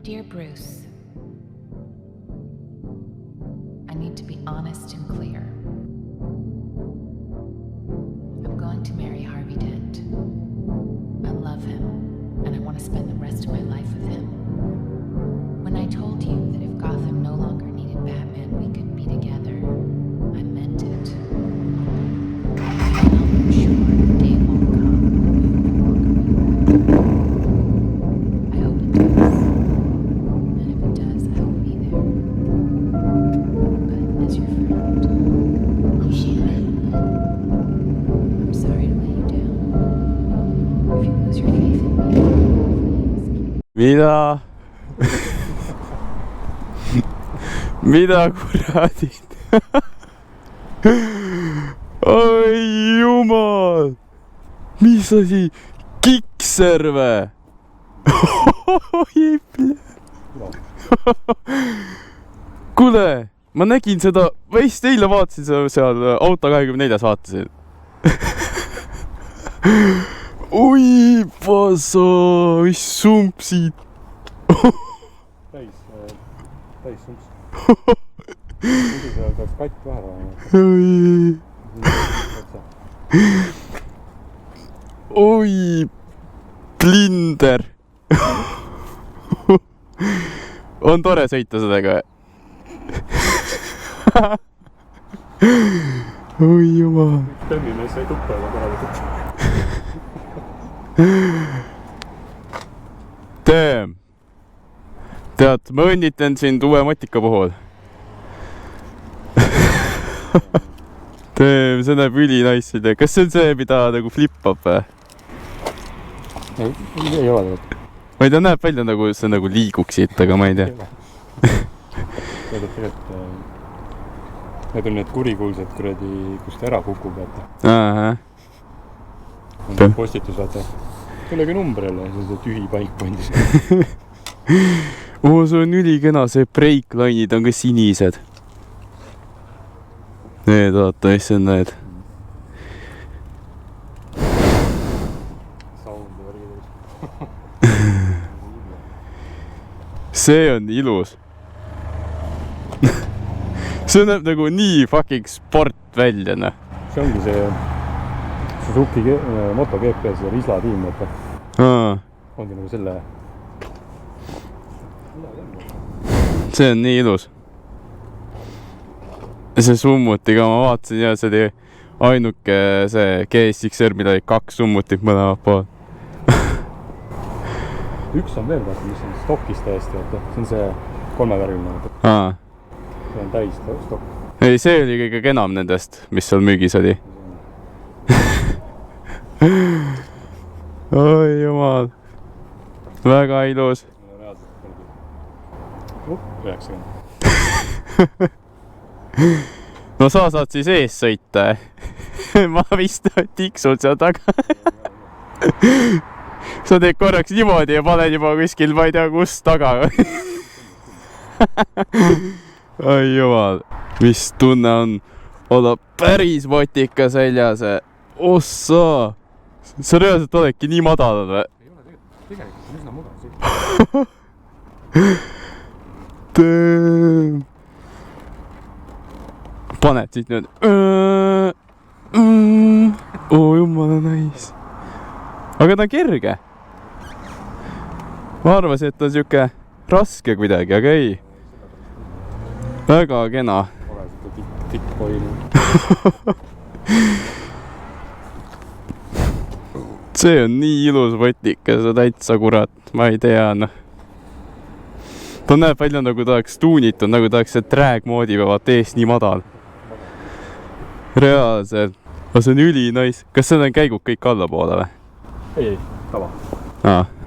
Dear Bruce, I need to be honest and clear. I'm going to marry Harvey Dent. I love him, and I want to spend the rest of my life with him. When I told you that if Gotham no longer needed Batman, we could be together, I meant it. I'm sure the day won't come when we will walk away. I hope it does. And if it does, I will be there. But as your friend, you should. I'm sorry to let you down. If you lose your faith in me, please. Mida? Mida kuradid? Oi jumal! Mis asi? Kikser või? Oi plee! Kuule, ma nägin seda, vist eile vaatasin seda seal Auto24 vaatasin. Oi pasa, mis sumpsid! Täis sumps. Muidu seal peaks katt vahel Oi, blinder. On tore sõita sellega. Oi jumal. Tõmmimees sai tuppa ja korralikult. Damn. Tead, ma õnnitlen sind uue motika puhul. Damn, see näeb üli nice. Kas see on see, mida nagu flippab või? Ei ole tegelikult. Ma ei tea, näeb välja nagu see nagu liiguksid, aga ma ei tea. Tegelikult need on need kurikuulsad kuradi, kus ta ära kukub, Ahah. on postitus, vaata. Kellegi number jälle, see on see tühi paik pandis. See on ülikena, see breakline'id on ka sinised. Need, vaata, mis on need. Sound värgid. See on ilus. See näeb nagu nii fucking sport välja, noh. See ongi see Suzuki MotoGP, see Risla tiim, vaata. Ongi nagu selle. See on nii ilus. See summutiga ma vaatasin ja see oli ainuke see GSX-R, mida oli 2 summutit mõlemad pool. Üks on veel, vaata, mis on stokis täiesti, vaata. See on see 3-värviline, vaata. See on täis stokk. Ei, see oli kõige enam nendest, mis seal müügis oli. Oi jumal. Väga ilus. 90. No sa saad siis ees sõita. Ma vist tiksun seal taga. Sa teed korraks niimoodi ja panen juba kuskil, ma ei tea, kus taga. Oi jumal, mis tunne on olla päris motika seljas. Ossa! Sa reaalselt oledki nii madalad või? Ei ole tegelikult, see on üsna mugav. Damn! Paned siit nüüd. Jumala nice. Aga ta on kerge. Ma arvasin, et ta on siuke raske kuidagi, aga ei. Väga kena. Ole siuke tikk-tikk-poil. See on nii ilus võtika, see täitsa kurat, ma ei tea, noh. Ta näeb välja nagu ta oleks tuunitud, nagu ta oleks see drag-moodi peavad ees nii madal. Reaalselt. See on üli nice. Kas see on käigud kõik allapoole või? Ei, tava.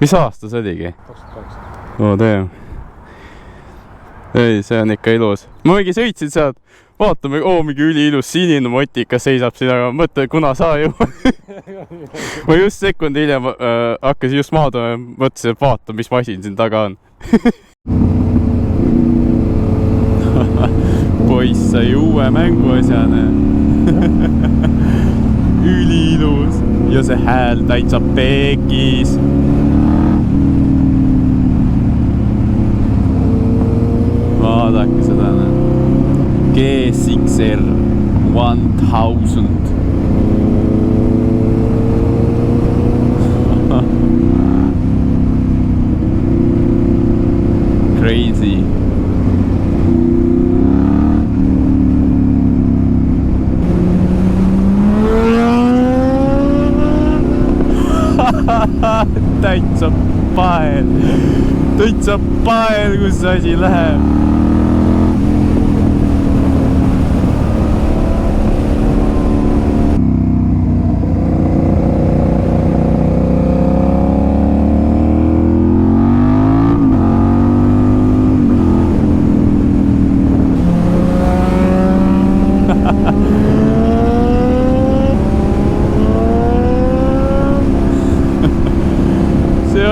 Mis aasta see oligi? 28. Damn. Ei, see on ikka ilus. Ma mingi sõitsin sealt, vaatame, mingi üli ilus sinine motika seisab siin, aga mõtle, kuna sa ju... Ma just sekund hiljem hakkasin just maha tulema, mõtlesin, et vaata, mis masin siin taga on. Poiss sai uue mänguasjane. Üli ilus. Ja see hääl täitsa peekis. GSR 1000. Crazy. täitsa pael, kus see asi läheb.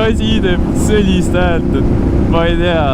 Asi teeb sellist häält, et ma ei tea,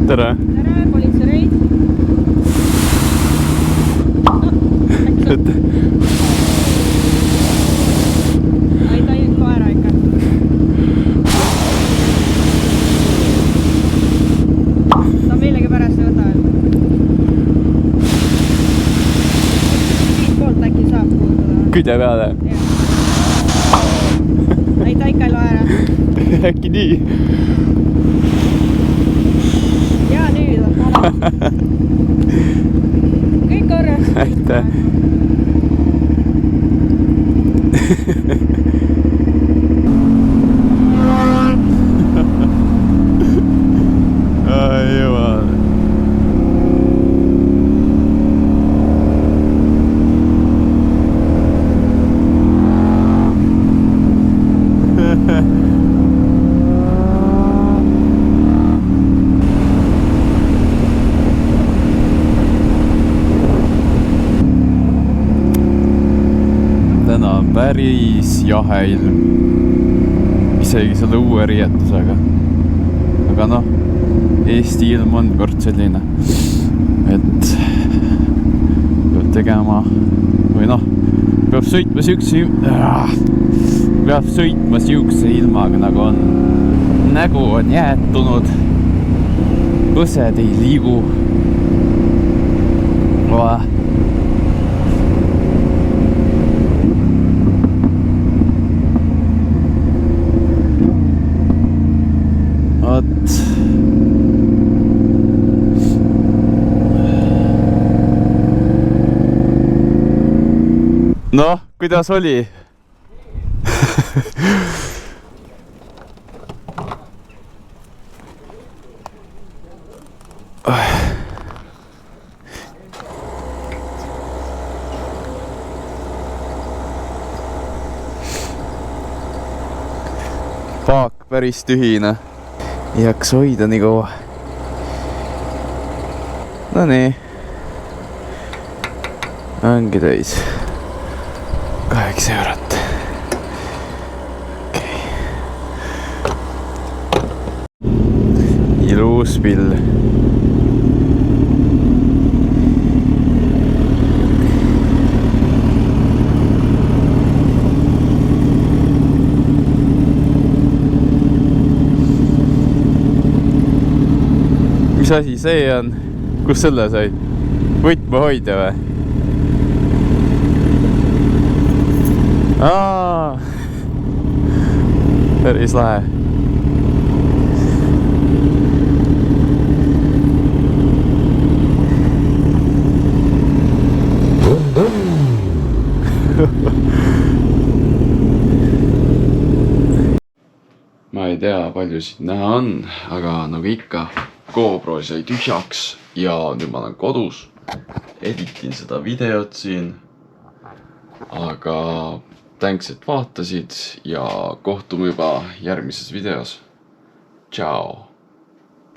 tere. Tere, politseireid. Ai tainud koera ikka. Ta millegi pärast ei võta veel. Siit poolt äkki saab kuulda. Küde peale. Ai ta ikka ei loe ära. Äkki nii? Kõik korras. Aitäh. Ai jumal. Päris jahe ilm, isegi selle uue riietusega. Aga noh, Eesti ilm on kord selline, et peab tegema või noh, peab sõitma siukse ilmaga nagu on. Nägu on jäätunud, põsed ei liigu. Noh, kuidas oli? Paak päris tühine. Ei hakka hoida nii kaua. No nii. Ongi täis. 8 eurot. Okay. Ilus pill. Mis asi see on? Kus selle sai? Võtmehoidja või? päris lahe. Ma ei tea, palju siit näha on, aga nagu ikka, GoPro sai tühjaks ja nüüd ma olen kodus. Editin seda videot siin. Aga thanks, et vaatasid ja kohtume juba järgmises videos. Ciao!